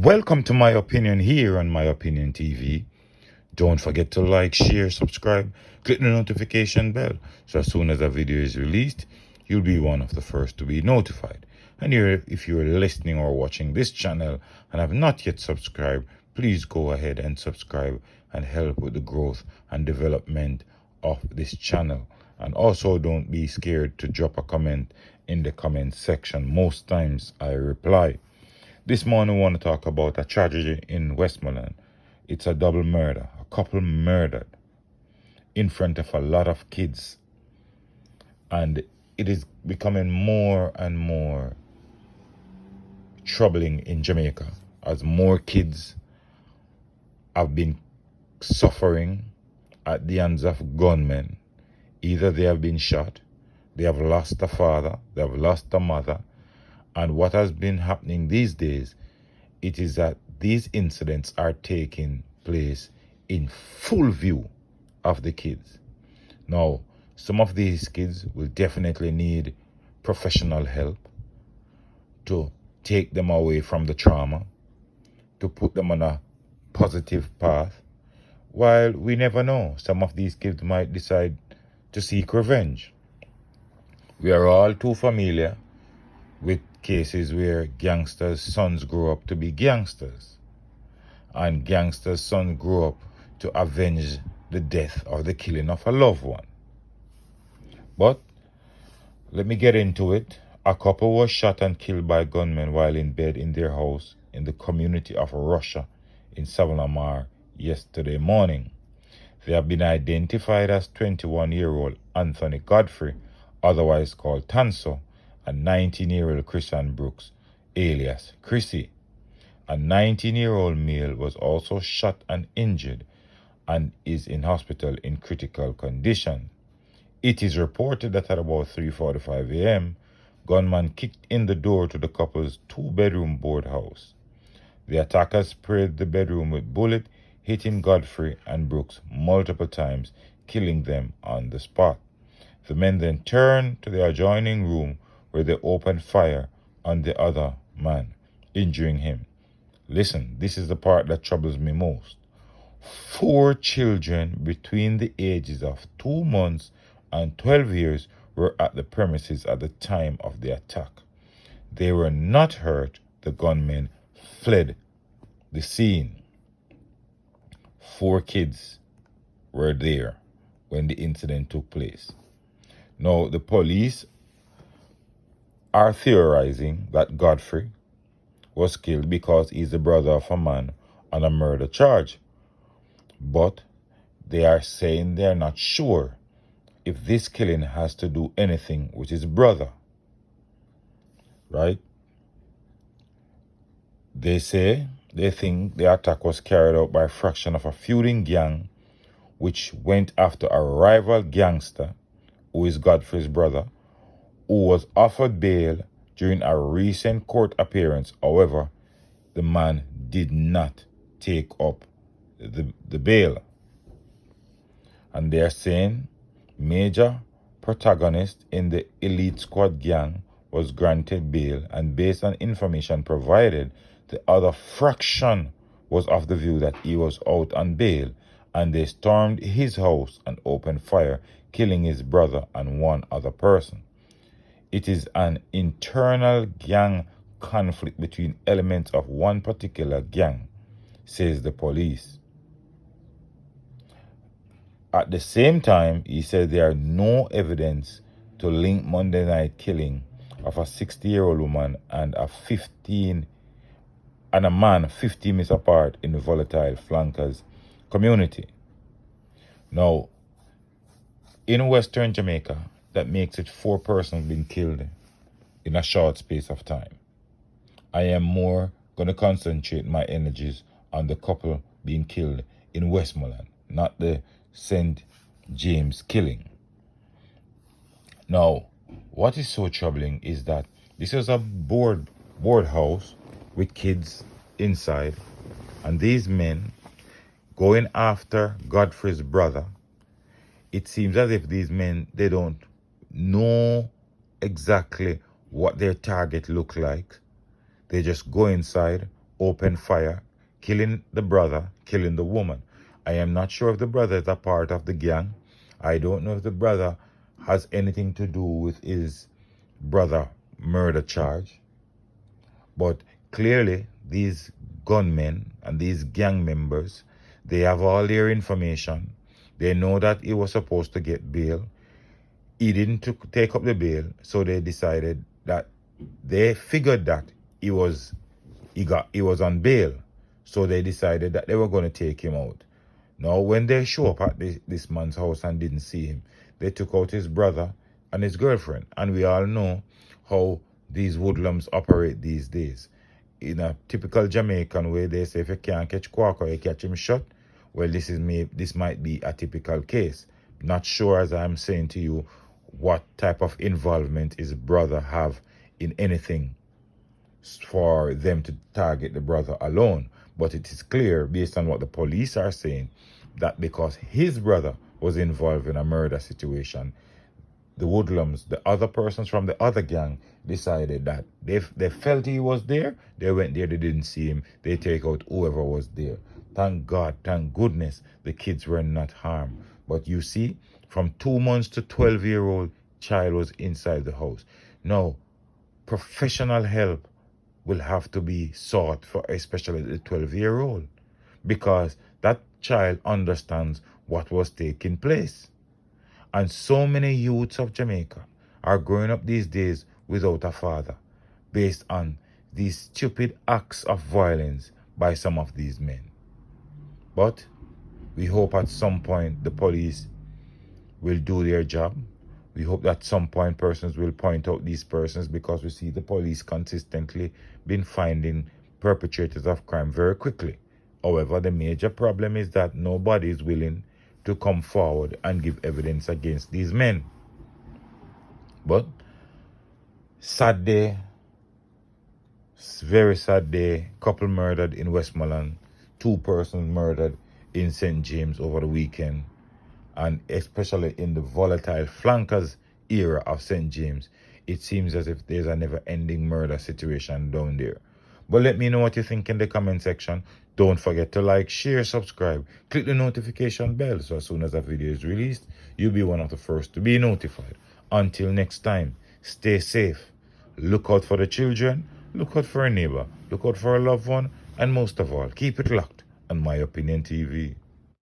Welcome to My Opinion here on My Opinion TV. Don't forget to like, share, subscribe, click the notification bell so as soon as a video is released, you'll be one of the first to be notified. And if you're listening or watching this channel and have not yet subscribed, please go ahead and subscribe and help with the growth and development of this channel. And also don't be scared to drop a comment in the comment section. Most times I reply. This morning we want to talk about a tragedy in Westmoreland. It's a double murder, a couple murdered in front of a lot of kids. And it is becoming more and more troubling in Jamaica as more kids have been suffering at the hands of gunmen. Either they have been shot, they have lost a father, they have lost a mother. And what has been happening these days, it is that these incidents are taking place in full view of the kids. Now, some of these kids will definitely need professional help to take them away from the trauma, to put them on a positive path, while we never know, some of these kids might decide to seek revenge. We are all too familiar with cases where gangsters' sons grow up to be gangsters, and gangsters' sons grow up to avenge the death or the killing of a loved one. But let me get into it. A couple was shot and killed by gunmen while in bed in their house in the community of Russia in Savannah yesterday morning. They have been identified as 21-year-old Anthony Godfrey, otherwise called Tanso, and 19-year-old Christian Brooks, alias Chrissy. A 19-year-old male was also shot and injured and is in hospital in critical condition. It is reported that at about 3:45 a.m., gunmen kicked in the door to the couple's two-bedroom board house. The attackers sprayed the bedroom with bullets, hitting Godfrey and Brooks multiple times, killing them on the spot. The men then turned to the adjoining room where they opened fire on the other man, injuring him. Listen, this is the part that troubles me most. 4 children between the ages of 2 months and 12 years were at the premises at the time of the attack. They were not hurt. The gunmen fled the scene. 4 kids were there when the incident took place. Now, the police are theorizing that Godfrey was killed because he's the brother of a man on a murder charge. But they are saying they're not sure if this killing has to do anything with his brother. Right? They think the attack was carried out by a fraction of a feuding gang which went after a rival gangster who is Godfrey's brother, who was offered bail during a recent court appearance. However, the man did not take up the bail. And they are saying major protagonist in the elite squad gang was granted bail, and based on information provided, the other fraction was of the view that he was out on bail, and they stormed his house and opened fire, killing his brother and one other person. It is an internal gang conflict between elements of one particular gang, says the police. At the same time, he said there are no evidence to link Monday night killing of a 60-year-old woman and a man 15 minutes apart in the volatile flankers community. Now, in Western Jamaica, that makes it 4 persons being killed in a short space of time. I am more going to concentrate my energies on the couple being killed in Westmoreland, not the St. James killing. Now, what is so troubling is that this is a board house with kids inside, and these men going after Godfrey's brother. It seems as if these men, they don't know exactly what their target look like. They just go inside, opened fire, killing the brother, killing the woman. I am not sure if the brother is a part of the gang. I don't know if the brother has anything to do with his brother murder charge. But clearly, these gunmen and these gang members, they have all their information. They know that he was supposed to get bail. He didn't take up the bail, so they decided that they figured that he was on bail. So they decided that they were going to take him out. Now, when they show up at this man's house and didn't see him, they took out his brother and his girlfriend. And we all know how these hoodlums operate these days. In a typical Jamaican way, they say if you can't catch Quacker, you catch him shot. Well, this might be a typical case. Not sure, as I'm saying to you, what type of involvement his brother have in anything for them to target the brother alone. But it is clear, based on what the police are saying, that because his brother was involved in a murder situation, the hoodlums, the other persons from the other gang, decided that they felt he was there. They went there, they didn't see him. They take out whoever was there. Thank God, thank goodness, the kids were not harmed. But you see, from 2 months to 12-year-old child was inside the house. Now, professional help will have to be sought for especially the 12-year-old, because that child understands what was taking place. And so many youths of Jamaica are growing up these days without a father, based on these stupid acts of violence by some of these men. But we hope at some point the police will do their job. We hope that at some point persons will point out these persons, because we see the police consistently been finding perpetrators of crime very quickly. However, the major problem is that nobody is willing to come forward and give evidence against these men. But sad day, very sad day. Couple murdered in Westmoreland, 2 persons murdered in St. James over the weekend, and especially in the volatile flankers era of St. James, it seems as if there's a never-ending murder situation down there. But let me know what you think in the comment section. Don't forget to like, share, subscribe. Click the notification bell so as soon as a video is released, you'll be one of the first to be notified. Until next time, stay safe. Look out for the children. Look out for a neighbor. Look out for a loved one. And most of all, keep it locked on My Opinion TV.